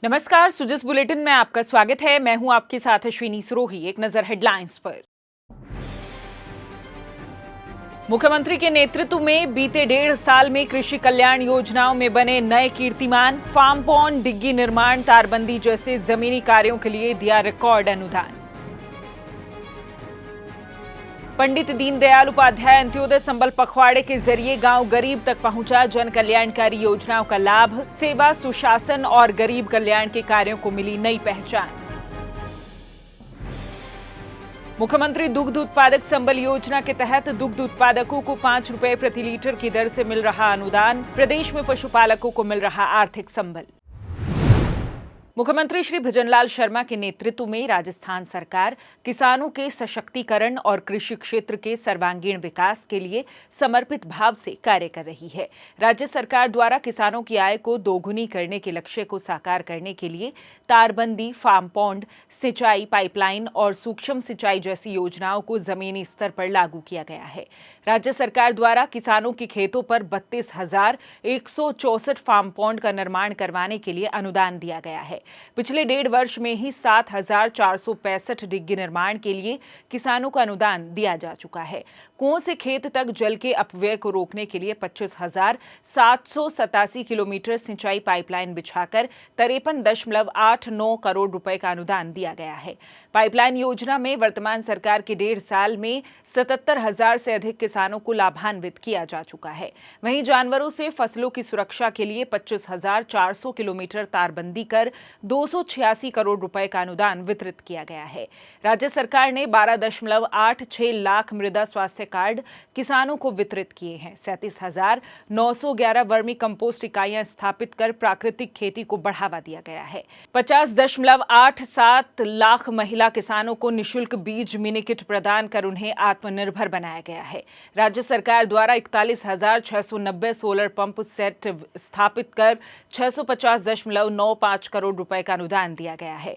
नमस्कार, सुजिस बुलेटिन में आपका स्वागत है। मैं हूं आपके साथ अश्विनी सरोही। एक नजर हेडलाइंस पर। मुख्यमंत्री के नेतृत्व में बीते 1.5 साल में कृषि कल्याण योजनाओं में बने नए कीर्तिमान। फार्म पॉन्ड, डिग्गी निर्माण, तारबंदी जैसे जमीनी कार्यों के लिए दिया रिकॉर्ड अनुदान। पंडित दीनदयाल उपाध्याय अंत्योदय संबल पखवाड़े के जरिए गांव गरीब तक पहुंचा। जन कल्याणकारी योजनाओं का लाभ, सेवा, सुशासन और गरीब कल्याण के कार्यों को मिली नई पहचान। मुख्यमंत्री दुग्ध उत्पादक संबल योजना के तहत दुग्ध उत्पादकों को 5 रुपए प्रति लीटर की दर से मिल रहा अनुदान। प्रदेश में पशुपालकों को मिल रहा आर्थिक संबल। मुख्यमंत्री श्री भजनलाल शर्मा के नेतृत्व में राजस्थान सरकार किसानों के सशक्तिकरण और कृषि क्षेत्र के सर्वांगीण विकास के लिए समर्पित भाव से कार्य कर रही है। राज्य सरकार द्वारा किसानों की आय को दोगुनी करने के लक्ष्य को साकार करने के लिए तारबंदी, फार्म पॉन्ड, सिंचाई पाइपलाइन और सूक्ष्म सिंचाई जैसी योजनाओं को जमीनी स्तर पर लागू किया गया है। राज्य सरकार द्वारा किसानों के खेतों पर 32,164 फार्म पॉन्ड का निर्माण करवाने के लिए अनुदान दिया गया है। पिछले 1.5 वर्ष में ही 7,465 डिग्गी निर्माण के लिए किसानों को अनुदान दिया जा चुका है। कुओं से खेत तक जल के अपव्यय को रोकने के लिए 25,787 किलोमीटर सिंचाई पाइपलाइन बिछाकर 53.89 करोड़ रुपए का अनुदान दिया गया है। पाइपलाइन योजना में वर्तमान सरकार के 1.5 साल में 77,000 से अधिक किसानों को लाभान्वित किया जा चुका है। वहीं जानवरों से फसलों की सुरक्षा के लिए 25,400 किलोमीटर तारबंदी कर 286 करोड़ रुपए का अनुदान वितरित किया गया है। राज्य सरकार ने 12.86 लाख मृदा स्वास्थ्य कार्ड किसानों को वितरित किए हैं। 37,911 वर्मी कंपोस्ट इकाइयां स्थापित कर प्राकृतिक खेती को बढ़ावा दिया गया है। 50.87 लाख महिला किसानों को निःशुल्क बीज मिनी किट प्रदान कर उन्हें आत्मनिर्भर बनाया गया है। राज्य सरकार द्वारा 41,690 सोलर पंप सेट स्थापित कर 650.95 करोड़ रुपए का अनुदान दिया गया है।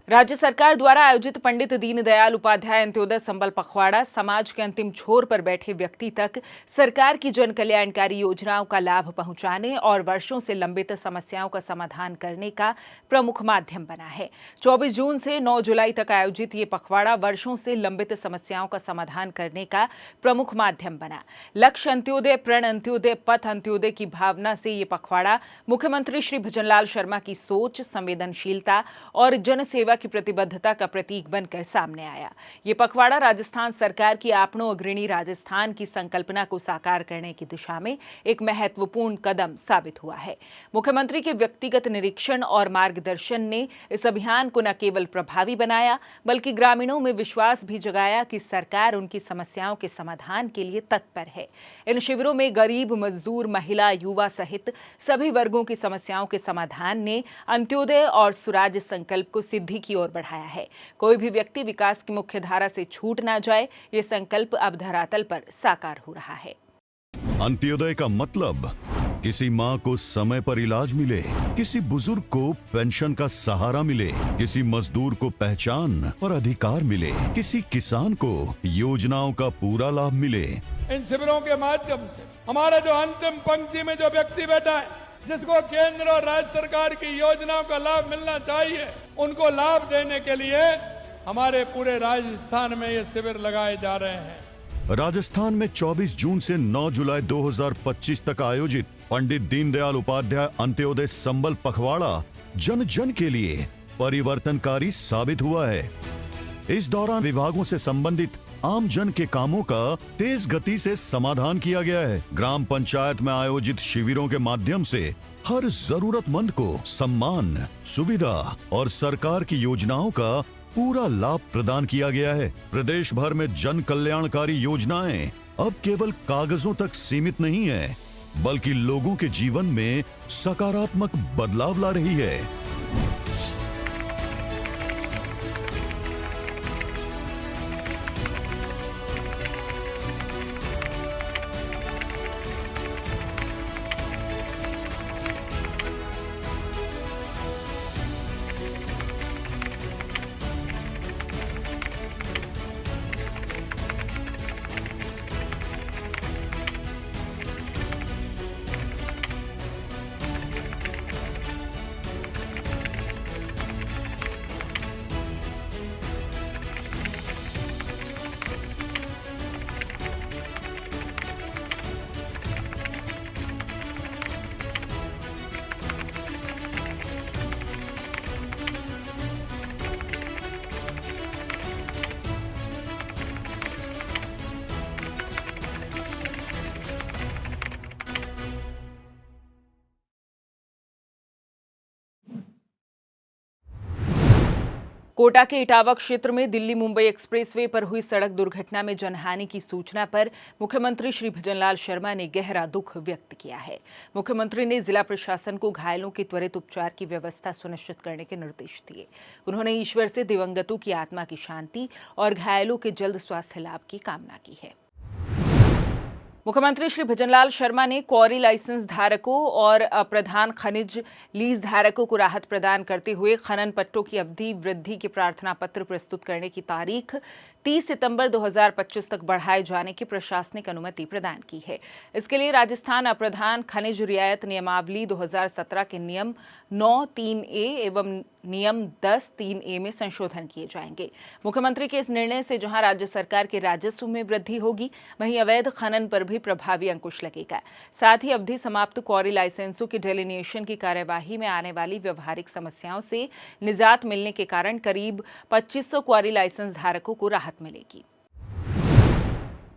राज्य सरकार द्वारा आयोजित पंडित दीनदयाल उपाध्याय अंत्योदय संबल पखवाड़ा समाज के अंतिम छोर पर बैठे व्यक्ति तक सरकार की जन कल्याणकारी योजनाओं का लाभ पहुंचाने और वर्षों से लंबित समस्याओं का समाधान करने का प्रमुख माध्यम बना है। 24 जून से 9 जुलाई तक आयोजित ये पखवाड़ा वर्षों से लंबित समस्याओं का समाधान करने का प्रमुख माध्यम बना। लक्ष्य अंत्योदय, प्रण अंत्योदय, पथ अंत्योदय की भावना से ये पखवाड़ा मुख्यमंत्री श्री भजनलाल शर्मा की सोच, संवेदनशीलता और जनसेवा की प्रतिबद्धता का प्रतीक बनकर सामने आया। ये पखवाड़ा राजस्थान सरकार की आपनो अग्रणी राजस्थान की संकल्पना को साकार करने की दिशा में एक महत्वपूर्ण कदम साबित हुआ है। मुख्यमंत्री के व्यक्तिगत निरीक्षण और मार्गदर्शन ने इस अभियान को न केवल प्रभावी बनाया बल्कि ग्रामीणों में विश्वास भी जगाया कि सरकार उनकी समस्याओं के समाधान के लिए तत्पर है। इन शिविरों में गरीब, मजदूर, महिला, युवा सहित सभी वर्गों की समस्याओं के समाधान ने अंत्योदय और सुराज संकल्प को सिद्धि की ओर बढ़ाया है। कोई भी व्यक्ति विकास की मुख्य धारा से छूट ना जाए, ये संकल्प अब धरातल पर साकार हो रहा है। अंत्योदय का मतलब किसी माँ को समय पर इलाज मिले, किसी बुजुर्ग को पेंशन का सहारा मिले, किसी मजदूर को पहचान और अधिकार मिले, किसी किसान को योजनाओं का पूरा लाभ मिले। इन शिविरों के माध्यम से हमारा जो अंतिम पंक्ति में जो व्यक्ति बैठा है, जिसको केंद्र और राज्य सरकार की योजनाओं का लाभ मिलना चाहिए, उनको लाभ देने के लिए हमारे पूरे राजस्थान में ये शिविर लगाए जा रहे हैं। राजस्थान में 24 जून से 9 जुलाई 2025 तक आयोजित पंडित दीनदयाल उपाध्याय अंत्योदय संबल पखवाड़ा जन जन के लिए परिवर्तनकारी साबित हुआ है। इस दौरान विभागों से संबंधित आम जन के कामों का तेज गति से समाधान किया गया है। ग्राम पंचायत में आयोजित शिविरों के माध्यम से हर जरूरतमंद को सम्मान, सुविधा और सरकार की योजनाओं का पूरा लाभ प्रदान किया गया है। प्रदेश भर में जन कल्याणकारी योजनाएं अब केवल कागजों तक सीमित नहीं है, बल्कि लोगों के जीवन में सकारात्मक बदलाव ला रही है। कोटा के इटावा क्षेत्र में दिल्ली मुंबई एक्सप्रेसवे पर हुई सड़क दुर्घटना में जनहानि की सूचना पर मुख्यमंत्री श्री भजनलाल शर्मा ने गहरा दुख व्यक्त किया है। मुख्यमंत्री ने जिला प्रशासन को घायलों के त्वरित उपचार की व्यवस्था सुनिश्चित करने के निर्देश दिए। उन्होंने ईश्वर से दिवंगतों की आत्मा की शांति और घायलों के जल्द स्वास्थ्य लाभ की कामना की है। मुख्यमंत्री श्री भजनलाल शर्मा ने क्वारी लाइसेंस धारकों और अप्रधान खनिज लीज धारकों को राहत प्रदान करते हुए खनन पट्टों की अवधि वृद्धि के प्रार्थना पत्र प्रस्तुत करने की तारीख 30 सितंबर 2025 तक बढ़ाए जाने की प्रशासनिक अनुमति प्रदान की है। इसके लिए राजस्थान अप्रधान खनिज रियायत नियमावली 2017 के नियम 9(3)A एवं नियम 10(3)A में संशोधन किए जाएंगे। मुख्यमंत्री के इस निर्णय से जहां राज्य सरकार के राजस्व में वृद्धि होगी, वहीं अवैध खनन पर भी प्रभावी अंकुश लगेगा। साथ ही अवधि समाप्त क्वारी लाइसेंसों की डेलिनिएशन की कार्यवाही में आने वाली व्यवहारिक समस्याओं से निजात मिलने के कारण करीब 2500 क्वारी लाइसेंस धारकों को राहत मिलेगी।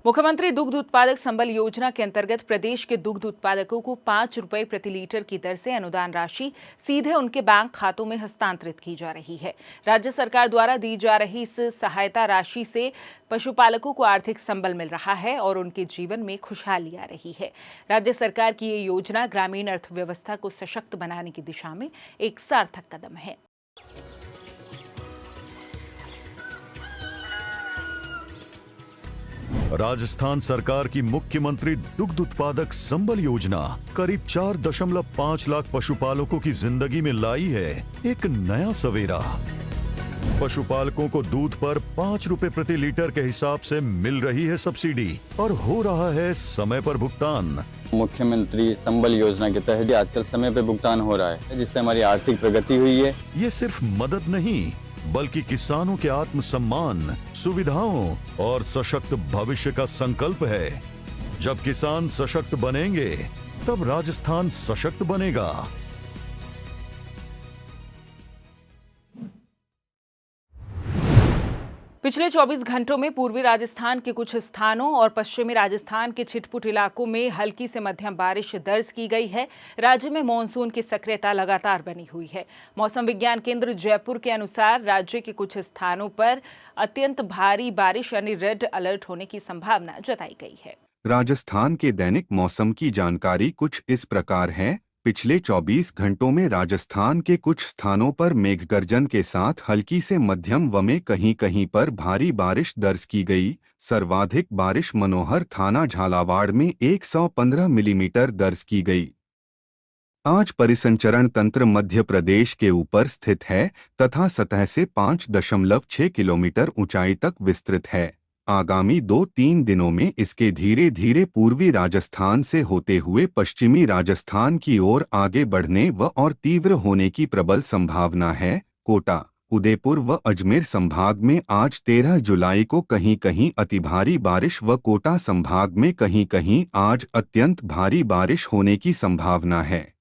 मुख्यमंत्री दुग्ध उत्पादक संबल योजना के अंतर्गत प्रदेश के दुग्ध उत्पादकों को 5 रुपए प्रति लीटर की दर से अनुदान राशि सीधे उनके बैंक खातों में हस्तांतरित की जा रही है। राज्य सरकार द्वारा दी जा रही इस सहायता राशि से पशुपालकों को आर्थिक संबल मिल रहा है और उनके जीवन में खुशहाली आ रही है। राज्य सरकार की ये योजना ग्रामीण अर्थव्यवस्था को सशक्त बनाने की दिशा में एक सार्थक कदम है। राजस्थान सरकार की मुख्यमंत्री दुग्ध उत्पादक संबल योजना करीब 4.5 लाख पशुपालकों की जिंदगी में लाई है एक नया सवेरा। पशुपालकों को दूध पर 5 रुपए प्रति लीटर के हिसाब से मिल रही है सब्सिडी और हो रहा है समय पर भुगतान। मुख्यमंत्री संबल योजना के तहत आजकल समय पर भुगतान हो रहा है, जिससे हमारी आर्थिक प्रगति हुई है। ये सिर्फ मदद नहीं बल्कि किसानों के आत्मसम्मान, सुविधाओं और सशक्त भविष्य का संकल्प है। जब किसान सशक्त बनेंगे, तब राजस्थान सशक्त बनेगा। पिछले 24 घंटों में पूर्वी राजस्थान के कुछ स्थानों और पश्चिमी राजस्थान के छिटपुट इलाकों में हल्की से मध्यम बारिश दर्ज की गई है। राज्य में मानसून की सक्रियता लगातार बनी हुई है। मौसम विज्ञान केंद्र जयपुर के अनुसार राज्य के कुछ स्थानों पर अत्यंत भारी बारिश यानी रेड अलर्ट होने की संभावना जताई गई है। राजस्थान के दैनिक मौसम की जानकारी कुछ इस प्रकार है। पिछले 24 घंटों में राजस्थान के कुछ स्थानों पर मेघगर्जन के साथ हल्की से मध्यम व में कहीं-कहीं पर भारी बारिश दर्ज की गई। सर्वाधिक बारिश मनोहर थाना झालावाड़ में 115 मिलीमीटर दर्ज की गई। आज परिसंचरण तंत्र मध्य प्रदेश के ऊपर स्थित है तथा सतह से 5.6 किलोमीटर ऊंचाई तक विस्तृत है। आगामी 2-3 दिनों में इसके धीरे धीरे पूर्वी राजस्थान से होते हुए पश्चिमी राजस्थान की ओर आगे बढ़ने व और तीव्र होने की प्रबल संभावना है। कोटा, उदयपुर व अजमेर संभाग में आज 13 जुलाई को कहीं-कहीं अतिभारी बारिश व कोटा संभाग में कहीं-कहीं आज अत्यंत भारी बारिश होने की संभावना है।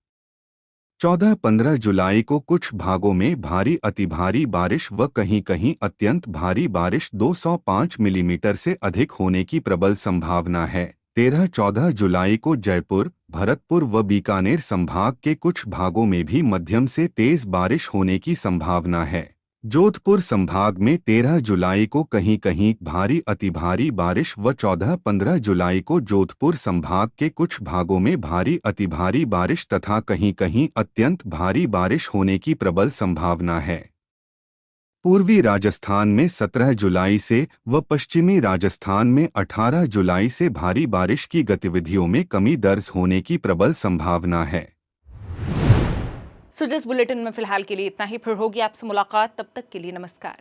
14-15 जुलाई को कुछ भागों में भारी अतिभारी बारिश व कहीं-कहीं अत्यंत भारी बारिश 205 मिलीमीटर से अधिक होने की प्रबल संभावना है। 13-14 जुलाई को जयपुर, भरतपुर व बीकानेर संभाग के कुछ भागों में भी मध्यम से तेज बारिश होने की संभावना है। जोधपुर संभाग में 13 जुलाई को कहीं-कहीं भारी अतिभारी बारिश व 14-15 जुलाई को जोधपुर संभाग के कुछ भागों में भारी अतिभारी बारिश तथा कहीं-कहीं अत्यंत भारी बारिश होने की प्रबल संभावना है। पूर्वी राजस्थान में 17 जुलाई से व पश्चिमी राजस्थान में 18 जुलाई से भारी बारिश की गतिविधियों में कमी दर्ज होने की प्रबल संभावना है। जिस बुलेटिन में फिलहाल के लिए इतना ही। फिर होगी आपसे मुलाकात, तब तक के लिए नमस्कार।